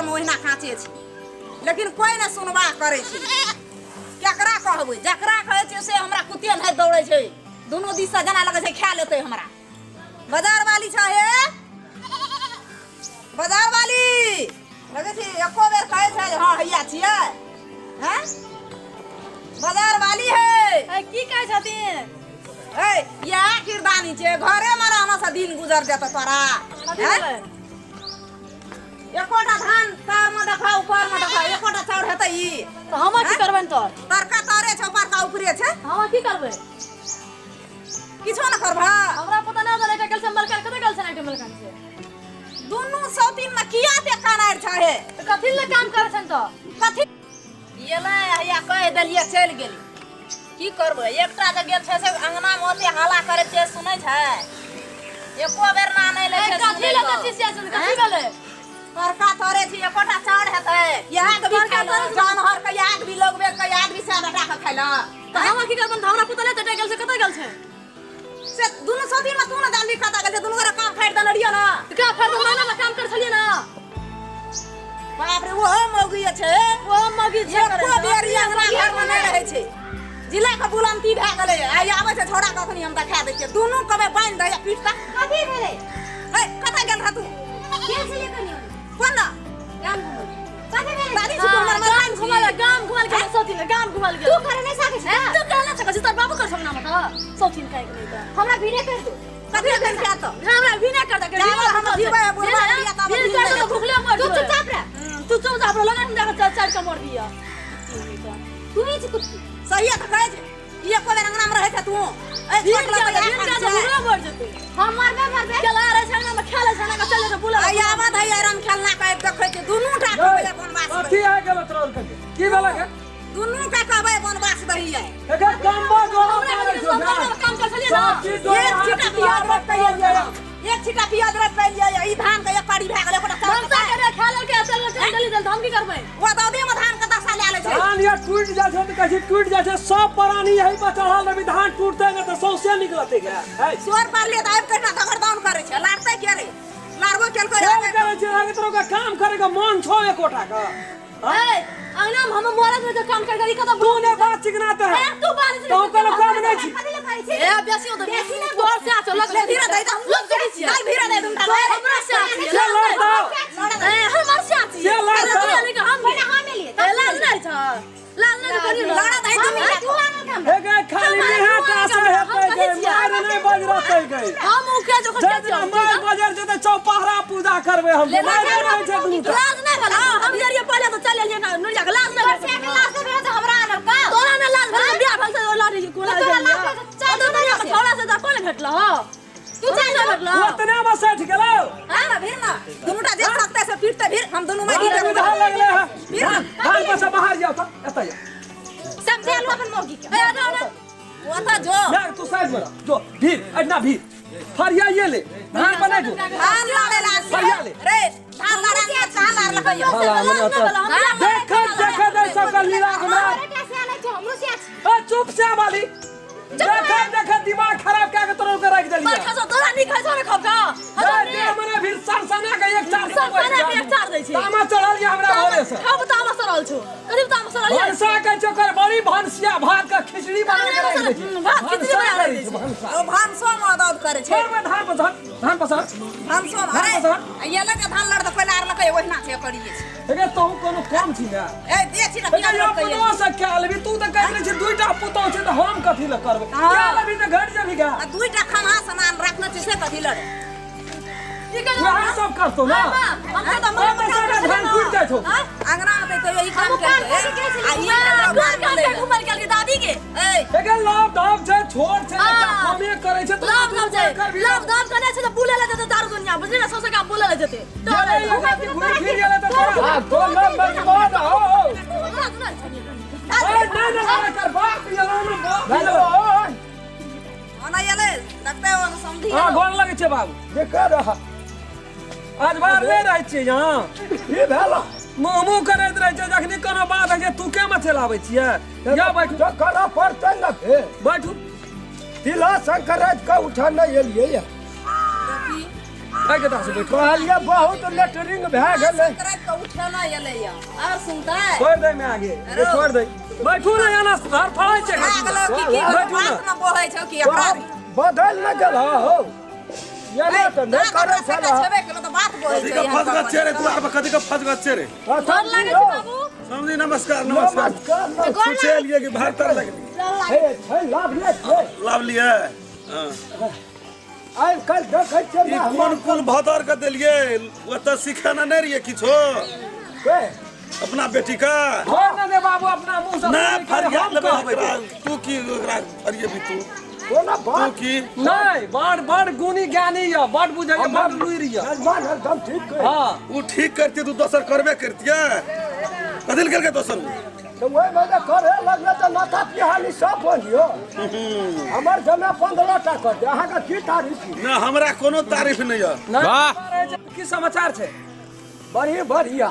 में ओहिना काचे छी लेकिन कोई न सुनबा करे छी केकरा कहबै जकरा कहै छै से हमरा कुतिया नहीं दौड़े छै दोनों दिस से जना लगे छै खा लेतै हमरा बाजार वाली छ हे बाजार वाली लगे छै एको बेर कहै छै हां हैया छियै हैं बाजार वाली है की कहै छथिन ए या किरदानी छै घरे में रहना से दिन गुजर जाता तोरा हैं एकोटा धान तार में देखा ऊपर में देखा एकोटा चाउर हेतै ई तो हम की करबन तो तरका तारे छै ऊपर का ऊपरे छै हम की करबै किछो न करबा हमरा पता ना चले के कैसे मलका कते गल छै ना मलका से दुनु सौतीन में किया ते कानार छ हे कथि ले काम करे छन तो कथि येला हैया कह देलिए चल गेली की करबै एकटा जे गेल छै से अंगना में ओते हाला करे छै सुनै छै एको बेर ना नै ले छै कथि ले कथि से कथि गेलै तरका तोरे छी एकोटा चाउर हेतै यहां के भी जानहर के याद भी लगबे के याद भी से बेटा के खैला त हम की करबन हमरा पता नै त गल से कतै गल छै से दुनु सौतीन में तू न जान भी खाता गल दुनु के काम फाड़ दन रिया ना का फाड़ दन ना काम कर छलिए ना बाप रे वो मौगी छै वो मौगी छै करे को बेरी अंगना घर में नै रहै छै जिला के बुलंदी भए गेलै आइ आबै छै छोड़ा कखनी हम देखा दै छियै दुनु कबे बांध दे पीटता कथि भेलै ए कतै गेल रह तू खेल से लेकर नहीं कोन ना गाम घुमल कथि भेलै दादी छी तू हमर गाम घुमल के सौतीन गाम घुमल के तू करे नहीं सकै छै तू करे ना सकै त बाबू कर सकना मत सौतीन काहे के नहीं हमरा भिड़े कर दू कथि भेल क्या तो हमरा भी ना कर दे के हम जीवा बुढ़वा दिया तब फिर कर तो भूखले मर तू चुपचाप रह तू चुपचाप रह लगा ना चार का मर दिया तू ही कुत्ती सही है त कहै छै ये को बेर अंगना में रहै छै तू ए छोट लगे भूखले मर जते हम मरबे चला रे छना में खेले छना का चले तो बुला आइ आबत है राम खेलना कहै देखै छै दुनु टा कहै बनवास कथि आ गेल तोर के की भेला के दुनु टा कहै बनवास दही है एकर कम्बा जो मारै छौ ना काम कर छलिए ना एक छिटा प्याज रख एक छिटा प्याज रख लिया ई धान के एक पाड़ी भए गेलै ओकरा हम सा करे खालल के चल चल दल हम की करबै वो दादी में धान के दशा ले ले छै धान या टूट जा छै त कहै टूट जा छै सब प्राणी यही पर चढ़ल रवि धान टूटते न त सौसे निकलते के है सोर पर ले त आब केना दगड़दान करे छै लारते के रे लारबो केल करे छै आगे तोरा का काम करे के मन छौ एकोटा का ए अंगना हम मोरत में काम कर गरी कत तू ने बात चिकनाते है तू बात तो कोनो काम नहीं छी कथि ले करे छै ए बेसी हो तो बेसी ना बोल से चल लग धीरे दे हम लोग करै छी काल धीरे दे तुम हमरा से ये लड़ ए हमरा से ये लड़ हम पहले हम ले लिए लाज नहीं छ लाज नहीं करियो लड़ा दे तू आना काम हे गए खाली बिहाटा से हेतै गए मार नहीं बज रहतै गए हम उके जो जब मार बजर जेते चौपहरा पूजा करबे हम मार नहीं छै दूटा लाज नहीं भला हम जरिए पहले तो चल लिए ना नुरिया के लाज नहीं से के लाश के तो हमरा आनल का तोरा ने लाज भला बियाह भल से लाठी कोला चल छोड़ा से कोन भेटल हो तू चल ना भेटल ओतना में सठ गेलो हां भीर ना दुनुटा जे रखते से पीटते भीर हम दोनों में धान धान लगले है धान पर से बाहर जाओ तो एतै समझे लो अपन मौगी के ए ना ना वो तो जो मैं तू साइड में जो भीड़ अडना भीड़ फरिया ये ले धान बना जो धान लड़े ला फरिया ले रे धान लड़े के धान लड़ लगाइयो देख देख दे सब का लीला हमरा अरे कैसे आले छ हमरो से आ ए चुप से वाली देख दिमाग खराब क्या के तोरा के रख देलिए खसो तोरा नहीं खसो में खपका दे मने फिर सरसना के एक चार सरसना के एक चार दै छी तामा चढ़ल जे हमरा घरे से हम तामा सरल छु करीब तामा सरल भनसा के चोकर बड़ी भनसिया भात का खिचड़ी बना के रख दे छी भात खिचड़ी बना के दै छी ओ भानसो में मदद करे छै छोड़ में धान पसर भानसो में अरे ये लगे धान लड़ त पहले आर लगे ओहिना छै करिए छै एगे तो कोनो काम छी ना ए दे छी ना एगे पिया यो पुतो से काल भी तू त कहले छी दुईटा पुतो छै त हम कथि ल करबै काल भी त घट जाबी गा दुईटा खमा सामान रखना छै से कथि लड़े वहां सब करतो ना हम तो हम धान टूट जाय छौ अंगना में तो यही काम करते आ ये काम के घुमल के दादी के ए एगे लव दब छै छोड़ छै हमे करे छै लव दब छै लव दब करे छै त बुले ले जते दारू दुनिया बुझली ना सौसे का बुले ले जते घूम फिर गेले त तोरा तो लव बर्बाद हो ए ना कर बाप ये लो ओना येले लगते हो समझी हां गोल लगे छै बाबू देखा रहा आज बार ले रहै छी यहां ये भेला मुंह करैत रहै छै जखनी कोनो बात है जे तू के में चलाबै छियै या बैठ करा पड़तै न फे बैठू तिला शंकराज का उठा नहीं एलिए या है के दास बैठो कहलिए बहुत लेटरिंग भए गेलै करत तो उठे ना एले या और सुनता है छोड़ दे मैं आगे ये छोड़ दे बैठू ना याना सर फड़ै छै अगला की बैठू ना बात ना बोलै छौ कि एकरा भी बदल न गेल हो ये ना तो नहीं करे छला छबे केलो तो बात बोलै कथी छै का फस गच्छे रे तू आर कथी का फस गच्छे रे डर लागे छै बाबू समझी नमस्कार नमस्कार सोचे लिए कि बाहर तर लगली हे लाभ ले लाभ लिए आइ कल देखै छै ई कोन कोन भदर के देलिए ओतऽ सिखाना नहीं रहिए किछो के अपना बेटी का छोड़ ना दे बाबू अपना मुंह से ना नहीं करे, फरिया हम लेबे कहबै। होबै तू की ओकरा फरिए भी तू कोना तू बात की नहीं बड़ गुणी ज्ञानी या बड़ बुझै या बड़ लुइर या जजमान एकदम ठीक कह हां ऊ ठीक करती तू दोसर करबे करतिया कदिल करके दोसर तो वही मजे करे लगले तो माथा पिहानी सब बोलियो हमर जमे 15 टा कर दे अहाँ का की तारीफ ना हमरा कोनो तारीफ नहीं है वाह की समाचार छै बढ़िया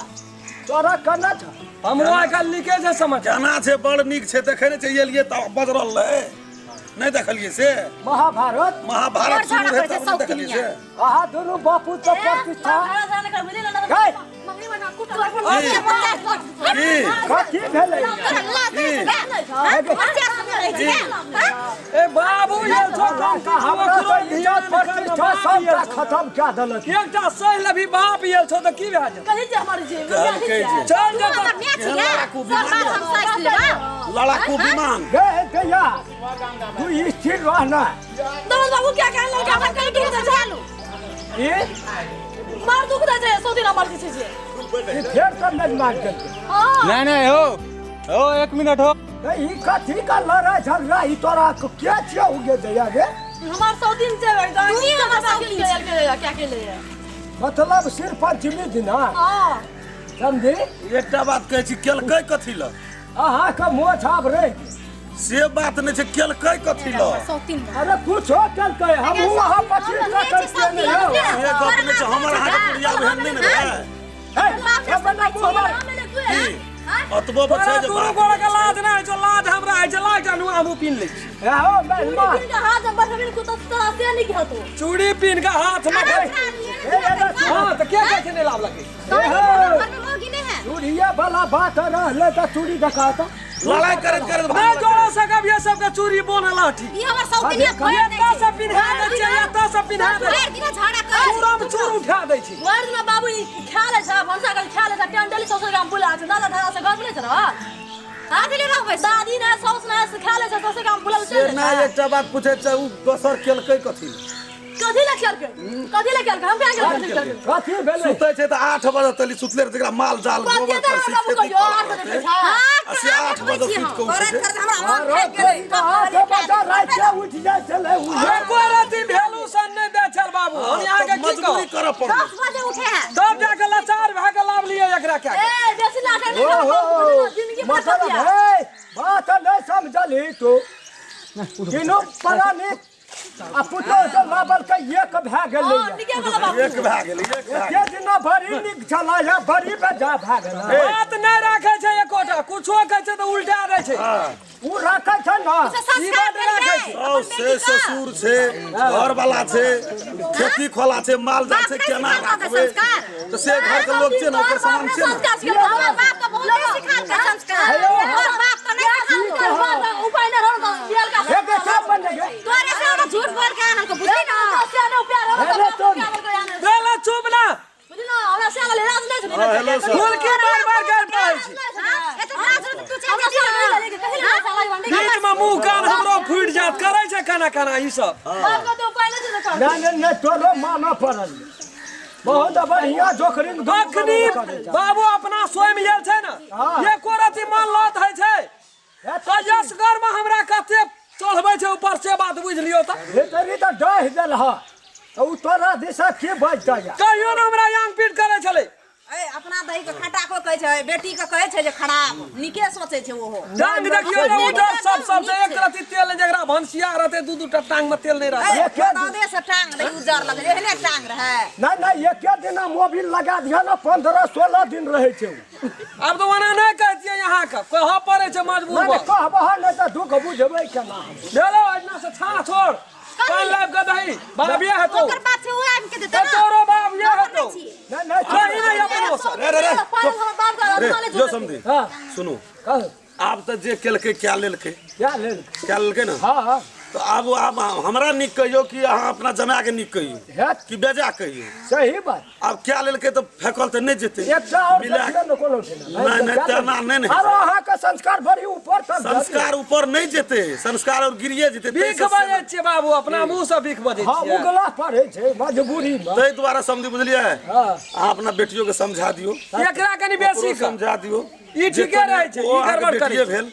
तोरा करना था हमरो आइ काल्हि लिखे छै समाचार जाना छै बड़ नीक छै देखे नहीं चाहिए लिए त बजरल रहे नहीं देखलिए से महाभारत महाभारत शुरू है तब देखलिए से अहाँ दोनों बापू तो प्रतिष्ठा हमरा जाने कर मिले ना गए मंगनी में कुछ की कथी भेलै ए बाबू ये तो काम हमरा तो इज्जत प्रतिष्ठा सब टा खत्म क्या देलक एकटा सही लभी बाप ये छौ त की भए जाय कहीं जे हमारे जे कहलकै जे चल जा लड़ाकू विमान लड़ाकू विमान गए गया तू स्थिर रहना दौड़ बाबू क्या कहन लड़का अपन कहीं दुख दे चालू ये मार दुख दे छै सौ दिन मर छै जे फिर सब नहीं मार देलकै हां नहीं हो एक मिनट हो नहीं ई कथी का लड़ाई झगड़ा ई तोरा को क्या छिया उगे दया गे हमार 100 दिन से एकदम तू ही हमार 100 दिन के क्या के लिए मतलब सिर्फ पंचमी दिन हां समझी एकटा बात कहै छी केलकै कथी ल अहाँ का मुँह छाप रहे से बात नहीं छै केलकै कथी ल अरे कुछ हो चलते हम वहाँ 25 का करते नहीं हो ये गप नहीं छै हमर अहाँ के प्रिया बहन नहीं ने है अतबो बच्चा जे तू बाप गोड़ के लाज ना है जो लाज हमरा है जला जानू हमू पिन ले छी हो मेहमान दिन का हाथ में बठबिन को तो से नहीं क्या तो चूड़ी पिन के हाथ में हां त के कहै छै नहीं लाभ लगे चूड़िया वाला बात रहले तो चूड़ी दिखाता लड़ाई करत करत नहीं जोड़ सकब ये सब के चूड़ी बोन लाठी ये हमर सब दिन ये त सब पिन्हा दे छै ये त सब पिन्हा दे भर दिन झाड़ा कर पूरा में चूड़ उठा दे छी वर्ड में बाबू ख्याल है साहब हमसा का ख्याल है टेंडली 100 ग्राम बुला छै दादा धारा से घर बोले छै ना हां दिले रहबै दादी ने सौस ने ख्याल है 100 ग्राम बुला से छै ना एकटा बात पूछे छै उ दोसर केलकै कथी कथी ला ख्याल के हम क्या कर कथी भेलै सुतै छै त 8 बजे तली सुतले रे माल जाल गोबर पर बाबू को यो 8 बजे से आ से 8 बजे सुत के करत उठे करत हमरा मन फेंक गेलै तो बता रात के उठ जाए चले ये कोई राती भेलू सन नहीं दे चल बाबू हम यहाँ के की मजबूरी कह करऽ पड़ै 10 बजे उठे हैं तब जाके लाचार भए के लाभ लिए एकरा क्या ए बेसी ना कर ओहो जिंदगी मतलब बचा है बात नहीं समझली तू तीनों परानी आ पुतो से लाबल के एक भए गेलै हां निके वाला बाबू एक भए गेलै एक भए के दिन बड़ी निक छला या बड़ी बेजा भए गेलै बात नहीं रखे छै एकोटा कुछो कहै छै त उल्टा दै छै उ रखै छै ना ई बात रखे छै गेलै से ससुर छै घर वाला छै खेती खोला छै माल जाल छै केना राखबै तो से घर के लोग छै ना ओकर सामान छै ना हमर बाप का बहुत सिखाल के संस्कार और बाप का नहीं सिखाल उपाय ना रहो दियल का हे बेटा बन गे तोरे से हमरा झूठ बोल के आनल को बुझी ना सियानो प्यार हो हेलो तुम बेला चुप ना बुझी ना हमरा सियानो ले राज नहीं छै हेलो सर बोल के बार बार कर पाए छी ए तो राज तू हमरा चल सियानो ले के कहीं ना साला बंदी बीच में मुंह कान हमरो फूट जात करे छै खाना खाना ई सब बाप का तो उपाय नहीं छै नहीं तोरो माना पड़ल बहुत बढ़िया जोखरी अखनी बाबू अपना स्वयं येल छै ना ये कोरती मान लत है छै तो यसगर में हमरा कते चढ़बै छै ऊपर से बात बुझ लियो त भीतरी तो डह देल ह तो उ तोरा दिशा के बजता या कहियो न हमरा यांग पीट करे छले ए अपना दही के खटा को कहै छै बेटी के कहै छै जे खराब निके सोचै छै ओहो टांग देखियो ना उधर सब से एक रति तेल जकरा भंसिया रहते दू दू टा टांग में तेल नहीं रहते ए दादे से टांग दही उजर लगे एहने टांग रहे नहीं एक दिन मोबिल लगा दिया ना 15-16 दिन रहे छै अब तो वना नहीं कहतिए यहाँ का कह पड़े छै मजबूर नहीं कहबह नहीं तो दुख बुझबै केना चलो आज से छा छोड़ कान लाभ का दही बाप ये है तो ओकर बात से वो आम के देते तो ना तोरो बाप ये है तो नहीं नहीं नहीं नहीं अपन सर रे जो समझी हाँ सुनो कहो आप तो जे केलके क्या लेलके क्या ले क्या लेलके ना हाँ हाँ तो अब आप हमरा निक कहियो कि अहाँ अपना जमा के निक कहियो है कि बेजा कहियो सही बात अब क्या लेलके तो फेकल तो नहीं जेते एक और मिला देखिए न कोनो नहीं नहीं तेना नहीं अरे अहाँ का संस्कार बड़ी ऊपर तक संस्कार ऊपर नहीं जेते संस्कार और गिरिए जेते भीख बजे छियै बाबू अपना मुंह से भीख बजे हाँ छियै उगला पड़े छे मजबूरी में ताहि द्वारा समझी बुझलिए हाँ अहाँ अपना बेटियों के समझा दियो एकरा कनी बेसी ओकरो समझा दियो ई ठीके रहै छै ई गड़बड़ करै छै भेल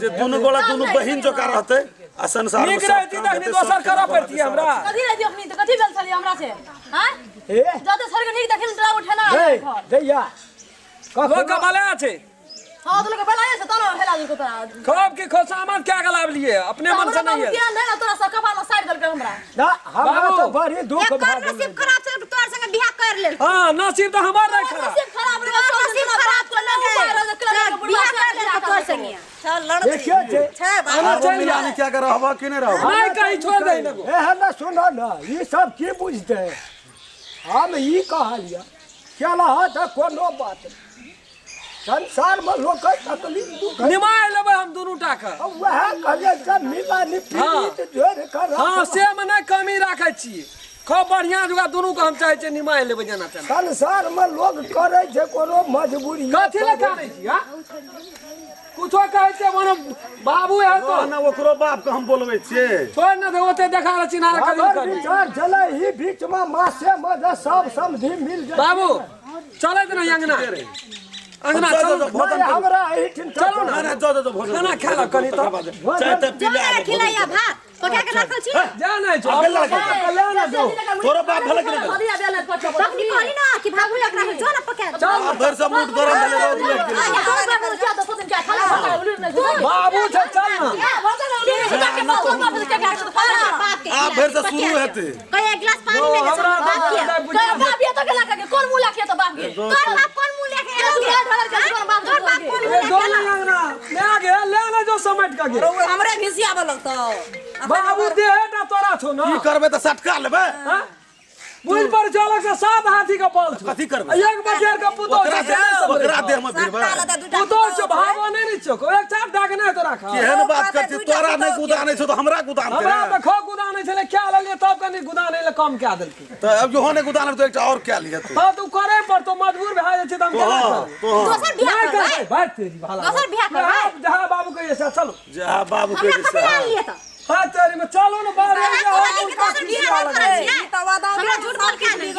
जे दुनू गोला दुनू बहिन जका रहते आ संसार में नीक रहती तखनी दोसर करऽ पड़तियै हमरा कथी रहती अपनी तो कथी बेल छली हमरा से हां ए जाते सर के नीक देखिन तोरा उठेना दे दैया वो का भला छै हां तो लोग बनाए से तना हेला दी को तोरा खब के खोसामत क्या गलाब लिए अपने मन से नहीं है ध्यान दे ना तोरा सब कपाल में साइड दल के हमरा ना हमरा तो बड़ी दुख एकर भाग नसीब खराब छल तोर संगे बियाह कर लेल हां नसीब तो हमर नहीं खराब नसीब खराब रे नसीब खराब कर ले बियाह कर लेल तोर संगे चल लड़ देखिए जे छे आना चल जा क्या कर रहबा कि नहीं रहबा नहीं कहीं छोड़ दे इनको ए हल्ला सुनो ना ये सब की बुझते हैं हम ई कहलिया केला त कोनो बात नहीं। संसार में लोग के तकलीफ दुख है निमाय लेबै हम दुनू टा के वह कहलिए जब मिला निपीत जोर कर हां से में नहीं कमी राखै छी खूब बढ़िया जुगा दुनू के हम चाहे छै निमाय लेबै जना तेना संसार में लोग करे छे कोनो मजबूरी कथी ले करै छी हां कुछो कहै छै मनो बाबू है तो ना ओकरो बाप के हम बोलबै छियै छोड़ न दे ओते देखा रह चिन्हा करी अगर करी विचार चले ही बीच में मासे मजे सब समझी मिल जाए बाबू चलत नहीं अंगना अंगना चलो भाई हमरा एहिठिन चलो ना ना जो भोजन खाना खा लो कनी तो चाय त जो पिला मेरा खिलाया भात पका के रखल छी जा नहीं जो ले ना जो तोरो बाप भले के नहीं दिया बेल को तखनी कहली ना कि भागु लग रहा जो ना पका चल भर से मुठ गरम भेले रोज लग गेल बाबू छ चल ना आप भर से शुरू हेते कई एक गिलास पानी में हमरा बात किया बाप ये तो के ला के कौन मुंह ला के तो बाप के तोर बाप कौन मुंह लेके तोर बाप कौन मुंह ए दोनों अंगना ले आगे ले ना जो समेट का गे हमरे घिसिया बोलक तो बाबू देहटा तोरा छौ ना की करबे त सटका लेबे हां बुझ पर चलक से 7 हाथी का पाल छौ कथी करबे एक बजेर का पुतो ओकरा देह में भिड़बे पुतो छ भागो नहीं चको एक चार डाक नहीं तो रखा केहन बात करती तोरा नहीं गुदानै छौ तो हमरा गुदान हमरा करे तो खो गुदानै छले क्या ले तब कनी गुदानै ले कम क्या देलकी त अब जो होने गुदान तो एकटा और क्या लिया तू हां तू करे पर तो मजबूर भए जाय छै त हम केना तो दोसर बियाह नहीं करबै करबै भाग तेरी भाला दोसर बियाह करबै जहां बाबू के ऐसा चलो जा बाबू के हमरा दिशा कथि ला लिए त हां तेरी में चलो ना बाहर हमरा झूठ बोल के नहीं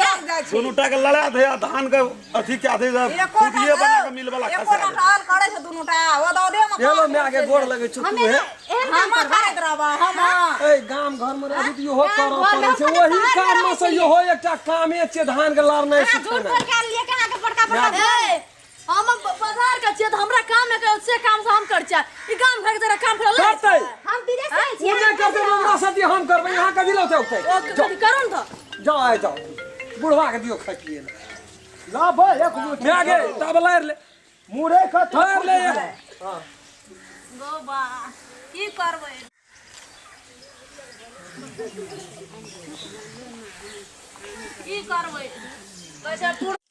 दोनों टा के लड़ा दे धान के अथी क्या दे खुदिए बना के मिल वाला एको खसा हाल करे छै दुनू टा ओ दो दे में हेलो मैं आगे गोड़ लगे छु तू है हम खाइत रहबा हम ए गाम घर में रही तो यो करो पड़े छै वही काम में से यो एकटा कामे छै धान के लार नहीं झूठ सुखना बोल के लिए कहां के बड़का बड़का हम बाजार का छियै त हमरा काम में कर से काम से हम कर छै ई काम घर तेरा काम कर करतै हम विदेश से छी उ नहीं करते हमरा साथी हम करबै यहां के दिलो होतै कथी करन त जाओ आए जाओ बुढ़वा के दियो खटिए ना भाई एक मैं आगे तब लार ले मुरे का लार ले गो बा की करबै की करबै कैसे